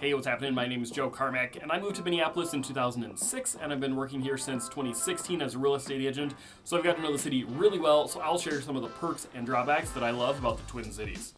Hey, what's happening? My name is Joe Carmack, and I moved to Minneapolis in 2006, and I've been working here since 2016 as a real estate agent, so I've got to know the city really well, so I'll share some of the perks and drawbacks that I love about the Twin Cities.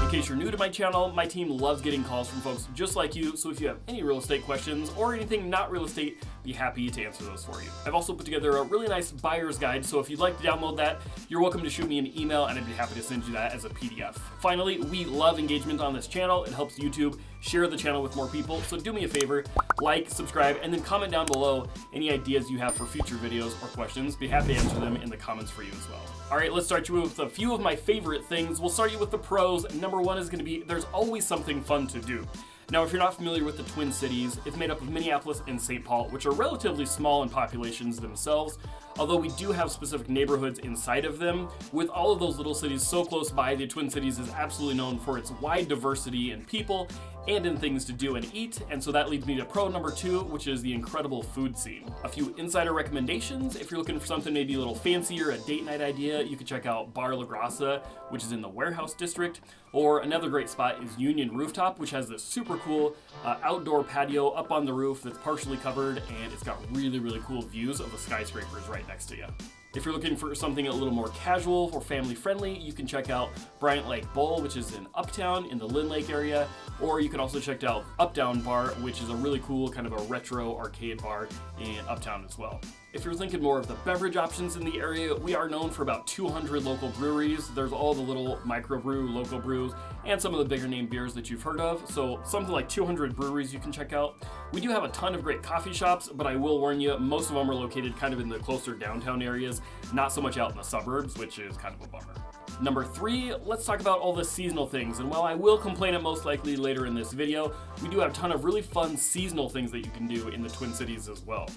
In case you're new to my channel, my team loves getting calls from folks just like you, so if you have any real estate questions or anything not real estate, be happy to answer those for you. I've also put together a really nice buyer's guide, so if you'd like to download that, you're welcome to shoot me an email and I'd be happy to send you that as a PDF. Finally, we love engagement on this channel. It helps YouTube share the channel with more people, so do me a favor, like, subscribe, and then comment down below any ideas you have for future videos or questions. Be happy to answer them in the comments for you as well. All right, let's start you with a few of my favorite things. We'll start you with the pros. Number one is going to be there's always something fun to do. Now, if you're not familiar with the Twin Cities, it's made up of Minneapolis and St. Paul, which are relatively small in populations themselves, although we do have specific neighborhoods inside of them. With all of those little cities so close by, the Twin Cities is absolutely known for its wide diversity in people and in things to do and eat, and so that leads me to pro number two, which is the incredible food scene. A few insider recommendations: if you're looking for something maybe a little fancier, a date night idea, you can check out Bar La Grassa, which is in the Warehouse District, or another great spot is Union Rooftop, which has this super cool outdoor patio up on the roof that's partially covered, and it's got really, really cool views of the skyscrapers right next to you. If you're looking for something a little more casual or family friendly, you can check out Bryant Lake Bowl, which is in Uptown in the Lynn Lake area, or you can also check out Uptown Bar, which is a really cool kind of a retro arcade bar in Uptown as well. If you're thinking more of the beverage options in the area, we are known for about 200 local breweries. There's all the little microbrew, local brews, and some of the bigger name beers that you've heard of. So something like 200 breweries you can check out. We do have a ton of great coffee shops, but I will warn you, most of them are located kind of in the closer downtown areas, not so much out in the suburbs, which is kind of a bummer. Number three, let's talk about all the seasonal things. And while I will complain it most likely later in this video, we do have a ton of really fun seasonal things that you can do in the Twin Cities as well.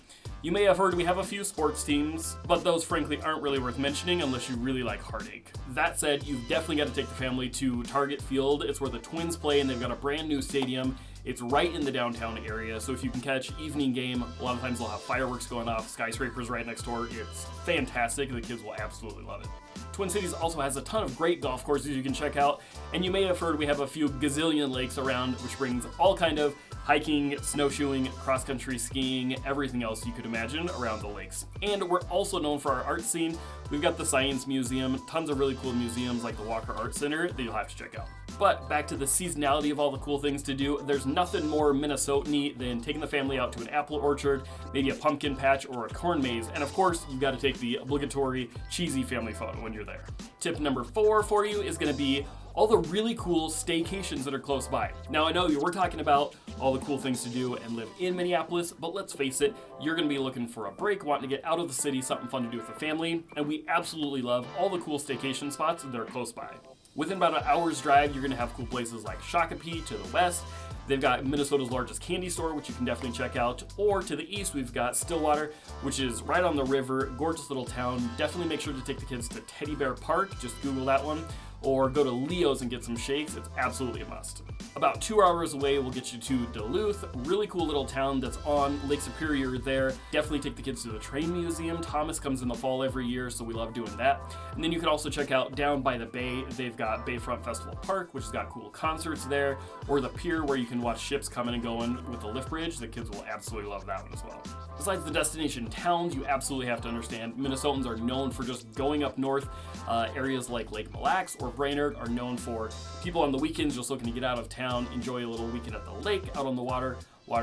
You may have heard we have a few sports teams, but those frankly aren't really worth mentioning unless you really like heartache. That said, you've definitely got to take the family to Target Field. It's where the Twins play, and they've got a brand new stadium. It's right in the downtown area, so if you can catch evening game, a lot of times they'll have fireworks going off, skyscrapers right next door. It's fantastic. The kids will absolutely love it. Twin Cities also has a ton of great golf courses you can check out, and you may have heard we have a few gazillion lakes around, which brings all kind of hiking, snowshoeing, cross-country skiing, everything else you could imagine around the lakes. And we're also known for our art scene. We've got the Science Museum, tons of really cool museums like the Walker Art Center that you'll have to check out. But back to the seasonality of all the cool things to do, there's nothing more Minnesotan-y than taking the family out to an apple orchard, maybe a pumpkin patch or a corn maze, and of course, you've got to take the obligatory cheesy family photo when you're there. Tip number four for you is going to be all the really cool staycations that are close by. Now, I know we're talking about all the cool things to do and live in Minneapolis, but let's face it, you're going to be looking for a break, wanting to get out of the city, something fun to do with the family, and we absolutely love all the cool staycation spots that are close by. Within about an hour's drive, you're going to have cool places like Shakopee to the west. They've got Minnesota's largest candy store, which you can definitely check out. Or to the east, we've got Stillwater, which is right on the river, gorgeous little town. Definitely make sure to take the kids to Teddy Bear Park. Just Google that one. Or go to Leo's and get some shakes. It's absolutely a must. About 2 hours away, we'll get you to Duluth, really cool little town that's on Lake Superior there. Definitely take the kids to the train museum. Thomas comes in the fall every year, so we love doing that. And then you can also check out down by the bay, they've got Bayfront Festival Park, which has got cool concerts there, or the pier where you can watch ships coming and going with the lift bridge. The kids will absolutely love that one as well. Besides the destination towns, you absolutely have to understand Minnesotans are known for just going up north. Areas like Lake Mille Lacs or Brainerd are known for people on the weekends just looking to get out of town, enjoy a little weekend at the lake, out on the water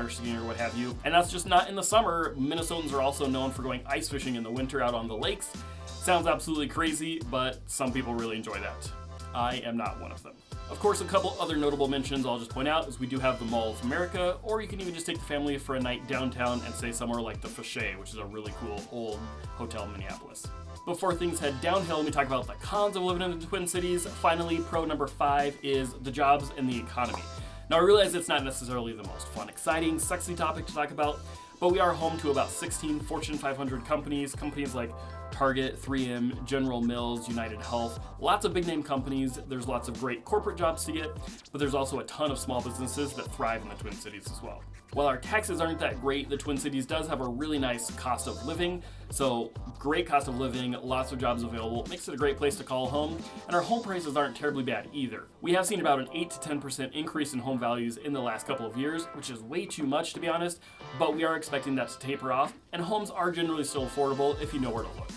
skiing or what have you. And that's just not in the summer. Minnesotans are also known for going ice fishing in the winter out on the lakes. Sounds absolutely crazy, but some people really enjoy that. I am not one of them. Of course, a couple other notable mentions I'll just point out is we do have the Mall of America, or you can even just take the family for a night downtown and stay somewhere like the Fachet, which is a really cool old hotel in Minneapolis. Before things head downhill, let me talk about the cons of living in the Twin Cities. Finally, pro number 5 is the jobs and the economy. Now, I realize it's not necessarily the most fun, exciting, sexy topic to talk about, but we are home to about 16 Fortune 500 companies like Target, 3M, General Mills, United Health, lots of big name companies. There's lots of great corporate jobs to get, but there's also a ton of small businesses that thrive in the Twin Cities as well. While our taxes aren't that great, the Twin Cities does have a really nice cost of living. So great cost of living, lots of jobs available, makes it a great place to call home. And our home prices aren't terribly bad either. We have seen about an 8 to 10% increase in home values in the last couple of years, which is way too much to be honest, but we are expecting that to taper off. And homes are generally still affordable if you know where to look.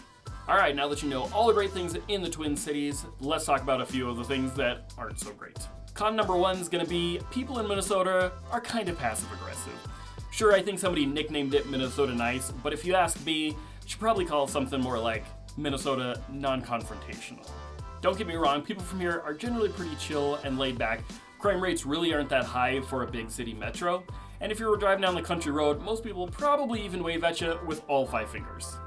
All right, now that you know all the great things in the Twin Cities, let's talk about a few of the things that aren't so great. Con number one is going to be people in Minnesota are kind of passive aggressive. Sure, I think somebody nicknamed it Minnesota nice, but if you ask me, you should probably call it something more like Minnesota non-confrontational. Don't get me wrong, people from here are generally pretty chill and laid back. Crime rates really aren't that high for a big city metro, and if you were driving down the country road, most people probably even wave at you with all 5 fingers.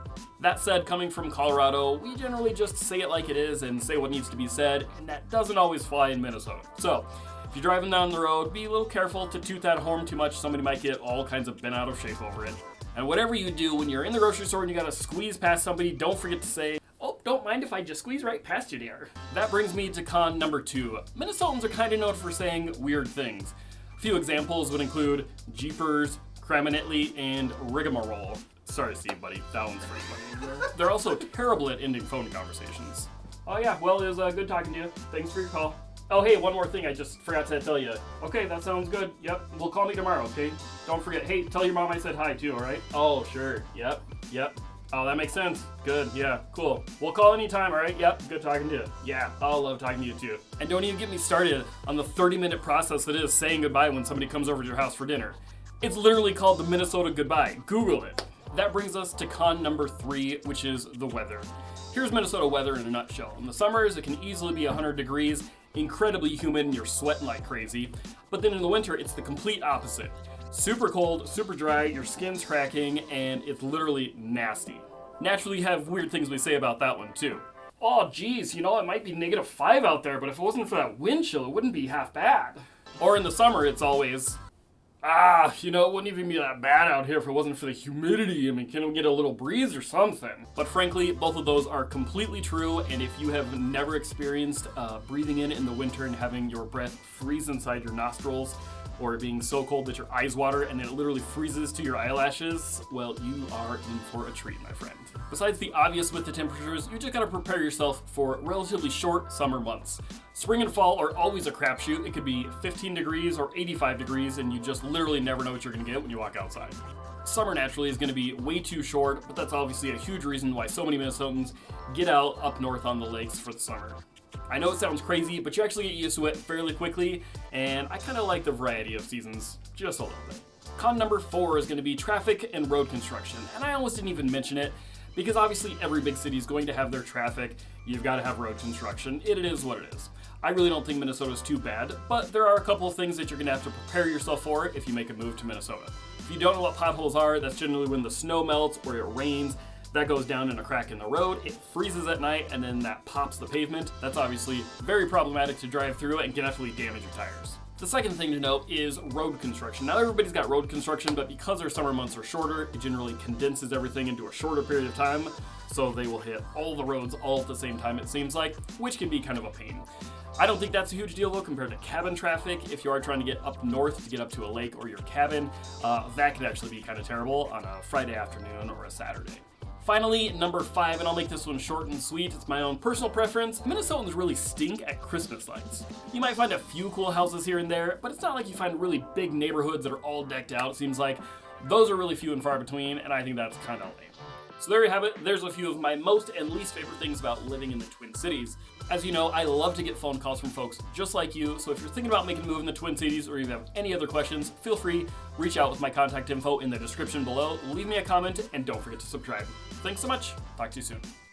That said, coming from Colorado, we generally just say it like it is and say what needs to be said, and that doesn't always fly in Minnesota. So, if you're driving down the road, be a little careful to toot that horn too much, somebody might get all kinds of bent out of shape over it. And whatever you do, when you're in the grocery store and you gotta squeeze past somebody, don't forget to say, "Oh, don't mind if I just squeeze right past you, dear." That brings me to con number 2. Minnesotans are kind of known for saying weird things. A few examples would include jeepers, craminately, and rigmarole. Sorry, Steve, buddy. That one's pretty funny. They're also terrible at ending phone conversations. Oh yeah, well, it was good talking to you. Thanks for your call. Oh hey, one more thing I just forgot to tell you. Okay, that sounds good. Yep, well call me tomorrow, okay? Don't forget, hey, tell your mom I said hi too, alright? Oh, sure. Yep. Oh, that makes sense. Good, yeah, cool. We'll call anytime, alright? Yep, good talking to you. Yeah, I'll love talking to you too. And don't even get me started on the 30-minute process that is saying goodbye when somebody comes over to your house for dinner. It's literally called the Minnesota goodbye. Google it. That brings us to con number 3, which is the weather. Here's Minnesota weather in a nutshell. In the summers, it can easily be 100 degrees, incredibly humid, and you're sweating like crazy. But then in the winter, it's the complete opposite. Super cold, super dry, your skin's cracking, and it's literally nasty. Naturally, you have weird things we say about that one too. Oh geez, you know, it might be -5 out there, but if it wasn't for that wind chill, it wouldn't be half bad. Or in the summer, it's always, you know, it wouldn't even be that bad out here if it wasn't for the humidity. I mean, can we get a little breeze or something? But frankly, both of those are completely true, and if you have never experienced breathing in the winter and having your breath freeze inside your nostrils, or being so cold that your eyes water and it literally freezes to your eyelashes, well, you are in for a treat, my friend. Besides the obvious with the temperatures, you just gotta prepare yourself for relatively short summer months. Spring and fall are always a crapshoot. It could be 15 degrees or 85 degrees, and you just literally never know what you're gonna get when you walk outside. Summer naturally is gonna be way too short, but that's obviously a huge reason why so many Minnesotans get out up north on the lakes for the summer. I know it sounds crazy, but you actually get used to it fairly quickly, and I kind of like the variety of seasons just a little bit. Con number 4 is going to be traffic and road construction, and I almost didn't even mention it, because obviously every big city is going to have their traffic. You've got to have road construction. It is what it is. I really don't think Minnesota's too bad, but there are a couple of things that you're going to have to prepare yourself for if you make a move to Minnesota. If you don't know what potholes are, that's generally when the snow melts or it rains. That goes down in a crack in the road, it freezes at night, and then that pops the pavement. That's obviously very problematic to drive through and can definitely damage your tires. The second thing to note is road construction. Now everybody's got road construction, but because our summer months are shorter, it generally condenses everything into a shorter period of time, so they will hit all the roads all at the same time, it seems like, which can be kind of a pain. I don't think that's a huge deal though compared to cabin traffic. If you are trying to get up north to get up to a lake or your cabin, that could actually be kind of terrible on a Friday afternoon or a Saturday. Finally, number 5, and I'll make this one short and sweet, it's my own personal preference, Minnesotans really stink at Christmas lights. You might find a few cool houses here and there, but it's not like you find really big neighborhoods that are all decked out. It seems like those are really few and far between, and I think that's kind of lame. So there you have it. There's a few of my most and least favorite things about living in the Twin Cities. As you know, I love to get phone calls from folks just like you, so if you're thinking about making a move in the Twin Cities or you have any other questions, feel free, reach out with my contact info in the description below, leave me a comment, and don't forget to subscribe. Thanks so much. Talk to you soon.